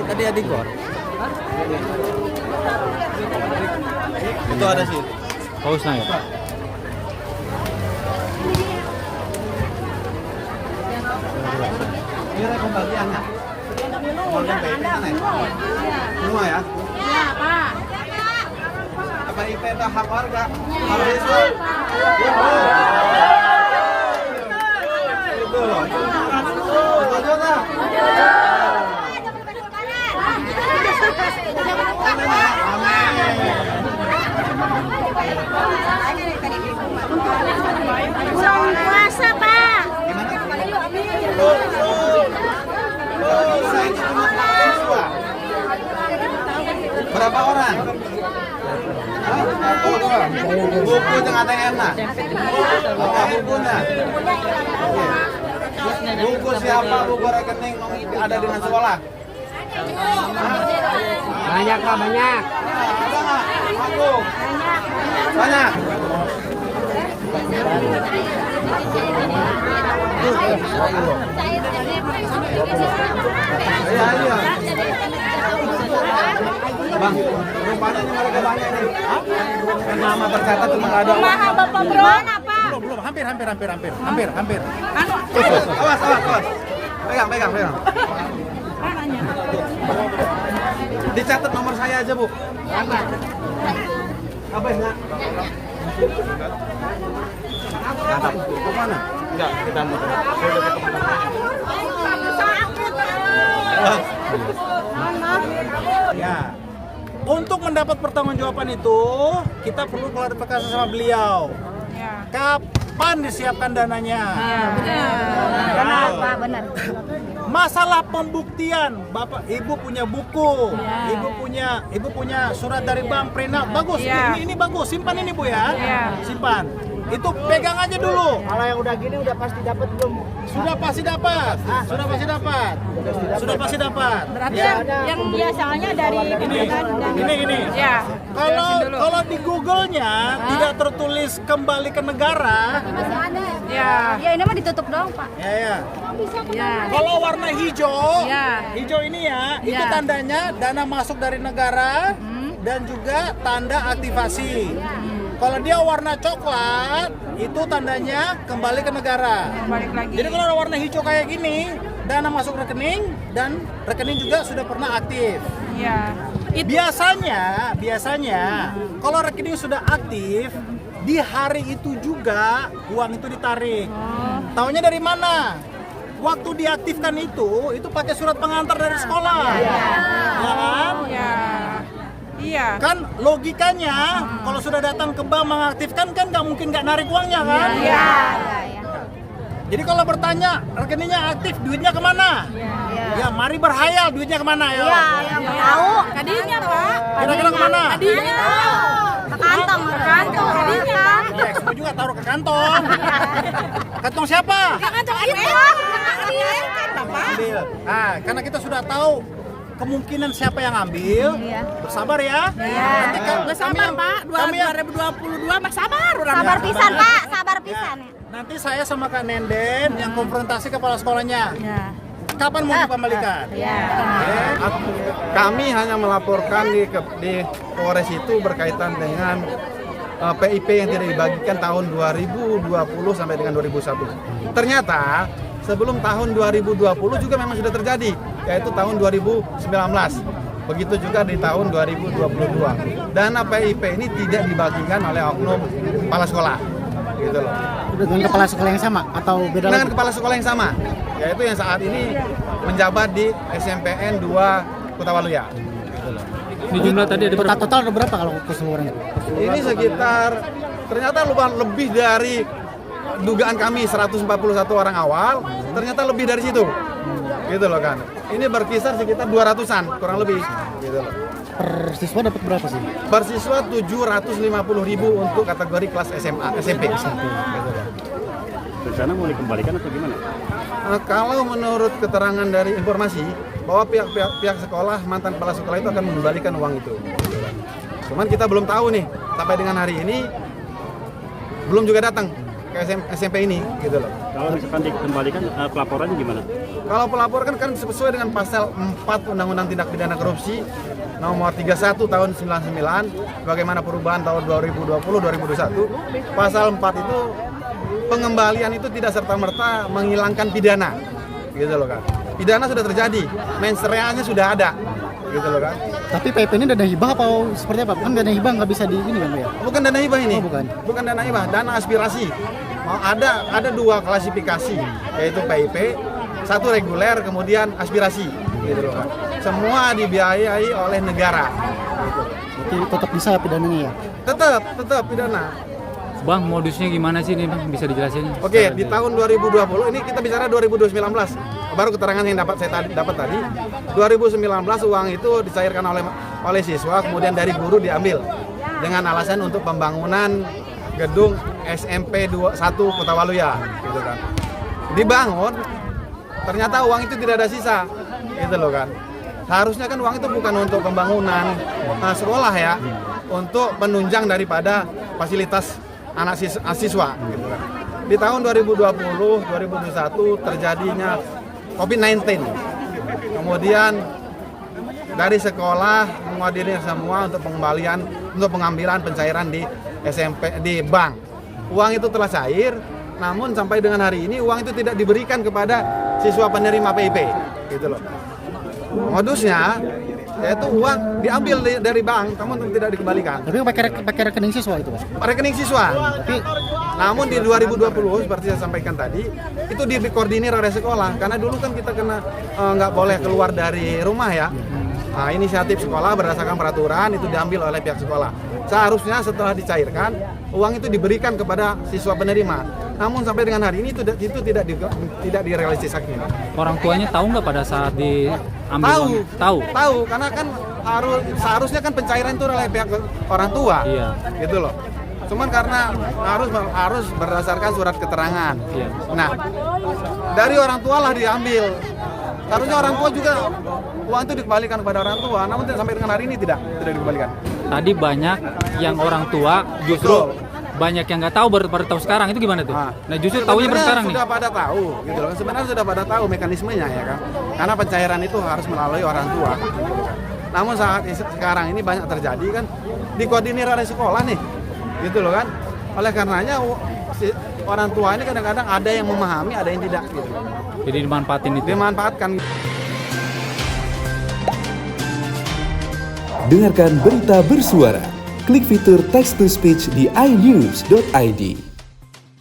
Tadi adik gua. Itu ada sih. Pausnya ya. Ini pembagiannya. Semua ya? Iya, Pak. Apa IP itu hak warga? Hak siswa? Itu loh. Itu juga. Bulan puasa, Pak. Berapa orang? Buku dengan ATM nah? Bukunya? Buku siapa, buku rekening ada dengan sekolah? Banyak Pak, banyak. Ada nggak? Aku? Banyak. Iya. Bang, rupanya ini mereka banyak nih. Kan nama tercatat cuma ada. Maha Bapak Bro, apa? Belum, hampir. Awas. Pegang. Dicatat nomor saya aja, Bu. Apa ya? Ke mana? Enggak, kita mau. Ya. Untuk mendapat pertanggungjawaban itu, kita perlu klarifikasi sama beliau. Ya. Kapan disiapkan dananya? Benar, Pak, benar. Masalah pembuktian, Bapak, Ibu punya buku, Ibu punya surat dari bank, printout, bagus. Ya. Ini bagus, simpan ini Bu ya. Ya. Simpan. Itu pegang aja dulu. Kalau yang udah gini udah pasti dapat belum? Sudah pasti dapat. Sudah pasti dapat. Berarti Ya. yang biasanya dari Ini. Ya. Kalau di Google-nya tidak tertulis kembali ke negara. Ya. Ya, ini mah ditutup dong, Pak. Ya. Ya. Kalau warna hijau, Ya. hijau ini ya, itu Ya. tandanya dana masuk dari negara dan juga tanda aktivasi. Kalau dia warna coklat, itu tandanya kembali ke negara. Balik lagi. Jadi kalau warna hijau kayak gini, dana masuk rekening dan rekening juga sudah pernah aktif. Ya. Biasanya kalau rekening sudah aktif, di hari itu juga uang itu ditarik. Taunya dari mana? Waktu diaktifkan itu pakai surat pengantar dari sekolah. Ya kan? Ya. Iya. Kan logikanya kalau sudah datang ke bank mengaktifkan kan nggak mungkin nggak narik uangnya kan? Iya. Jadi kalau bertanya rekeningnya aktif, duitnya kemana? Ya mari berhayal, duitnya kemana ya? Iya, yang tahu. Kadinya, Pak. Kira-kira kemana? Kadinya. Ke kantong. Kadinya, Pak. Ya, semua juga taruh ke kantong. Kantong siapa? Ke kantong itu. Ambil. Nah, karena kita sudah tahu kemungkinan siapa yang ambil, bersabar ya. Nanti Nggak sabar, Pak. 2022 mah sabar orang. Sabar pisan, Pak. Sabar pisan ya. Nanti saya sama Kak Nenden yang konfrontasi kepala sekolahnya. Ya. Kapan mau dikembalikan? Ya. Kami hanya melaporkan di Polres itu berkaitan dengan PIP yang tidak dibagikan tahun 2020 sampai dengan 2001. Ternyata sebelum tahun 2020 juga memang sudah terjadi, yaitu tahun 2019. Begitu juga di tahun 2022. Dana PIP ini tidak dibagikan oleh oknum kepala sekolah. Gitu loh. dengan kepala sekolah yang sama atau beda Dengan lagi? kepala sekolah yang sama, yaitu yang saat ini menjabat di SMPN 2 Kota Waluya. Di jumlah tadi ada berapa? Total ada berapa kalau keseluruhan? Ini sekitar ternyata lebih dari dugaan kami 141 orang awal, ternyata lebih dari situ. Gitu loh kan. Ini berkisar sekitar 200-an kurang lebih gitu loh. Per siswa dapat berapa sih? Per siswa 750.000 untuk kategori kelas SMA, SMP. Gitu loh. Rencana mau dikembalikan atau gimana? Kalau menurut keterangan dari informasi bahwa pihak sekolah, mantan kepala sekolah itu akan mengembalikan uang itu. Cuman kita belum tahu nih, sampai dengan hari ini belum juga datang ke SMP ini gitu loh. Kalau misalkan dikembalikan pelaporannya gimana? Kalau pelapor kan sesuai dengan pasal 4 Undang-Undang Tindak Pidana Korupsi nomor 31 tahun 99, bagaimana perubahan tahun 2020-2021. Pasal 4 itu pengembalian itu tidak serta-merta menghilangkan pidana. Gitu loh kan. Pidana sudah terjadi, mens reanya sudah ada. Gitu loh kan. Tapi PP ini dana hibah apa seperti apa? Kan dana hibah nggak bisa di ini kan ya? Bukan dana hibah ini. Oh, bukan. Bukan dana hibah, dana aspirasi. Ada dua klasifikasi, yaitu PIP, satu reguler, kemudian aspirasi. Gitu loh kan. Semua dibiayai oleh negara. Berarti tetap bisa pidananya ya? Tetap pidana. Bang, modusnya gimana sih ini Bang? Bisa dijelasin? Oke, di tahun 2020 ini kita bicara 2019. Baru keterangan yang saya dapat tadi. 2019 uang itu dicairkan oleh siswa, kemudian dari guru diambil dengan alasan untuk pembangunan gedung SMP 1 Kota Waluya, gitu kan. Dibangun, ternyata uang itu tidak ada sisa, gitu loh kan. Seharusnya kan uang itu bukan untuk pembangunan sekolah ya, untuk penunjang daripada fasilitas anak siswa gitu kan. Di tahun 2020-2021 terjadinya COVID-19. Kemudian dari sekolah mengoordinir semua untuk pengambilan pencairan di SMP di bank. Uang itu telah cair, namun sampai dengan hari ini uang itu tidak diberikan kepada siswa penerima PIP gitu loh. Modusnya yaitu uang diambil dari bank, namun tidak dikembalikan. Tapi pakai rekening siswa itu, Pak? Rekening siswa. Tapi namun di 2020 seperti saya sampaikan tadi, itu dikoordinir oleh sekolah. Karena dulu kan kita kena nggak boleh keluar dari rumah ya. Nah, inisiatif sekolah berdasarkan peraturan itu diambil oleh pihak sekolah. Seharusnya setelah dicairkan, uang itu diberikan kepada siswa penerima. Namun sampai dengan hari ini itu tidak direalisasikan. Orang tuanya tahu nggak pada saat diambil Tahu, uangnya? tahu, karena kan seharusnya kan pencairan itu oleh pihak orang tua, Iya. gitu loh. Cuman karena harus berdasarkan surat keterangan. Iya. Nah, dari orang tua lah diambil. Seharusnya orang tua juga uang itu dikembalikan kepada orang tua, namun sampai dengan hari ini tidak dikembalikan. Tadi banyak yang orang tua justru banyak yang nggak tahu baru tahu sekarang, itu gimana tuh? Nah justru tahunya baru sekarang nih. Sudah pada tahu, gitu loh. Sebenarnya sudah pada tahu mekanismenya ya kan. Karena pencairan itu harus melalui orang tua. Namun saat sekarang ini banyak terjadi kan dikoordinir oleh sekolah nih, gitu loh kan. Oleh karenanya orang tua ini kadang-kadang ada yang memahami, ada yang tidak. Gitu. Jadi dimanfaatin itu. Dimanfaatkan. Dengarkan berita bersuara. Klik fitur text to speech di inews.id.